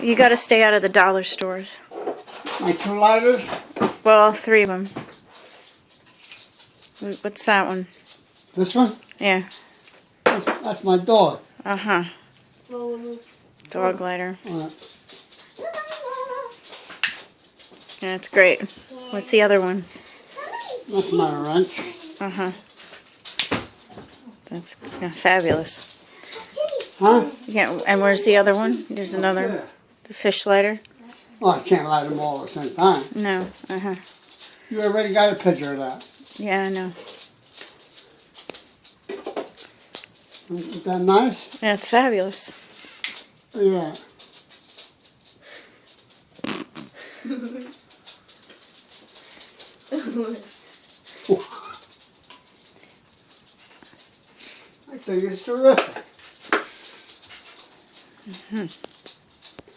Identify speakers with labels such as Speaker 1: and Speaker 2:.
Speaker 1: You got to stay out of the dollar stores.
Speaker 2: My 2 lighters.
Speaker 1: Well, all 3 of them. What's that one?
Speaker 2: This one?
Speaker 1: Yeah.
Speaker 2: That's my dog.
Speaker 1: Uh-huh. Dog lighter. Yeah, it's great. What's the other one?
Speaker 2: That's my wrench.
Speaker 1: Uh-huh. That's fabulous.
Speaker 2: Huh?
Speaker 1: Yeah, and where's the other one? There's another. The fish lighter?
Speaker 2: Well, I can't light them all at the same time.
Speaker 1: No. Uh-huh.
Speaker 2: You already got a picture of that.
Speaker 1: Yeah, I know.
Speaker 2: Isn't that nice?
Speaker 1: Yeah, it's fabulous.
Speaker 2: Yeah. I think it's terrific.
Speaker 1: Mm-hmm.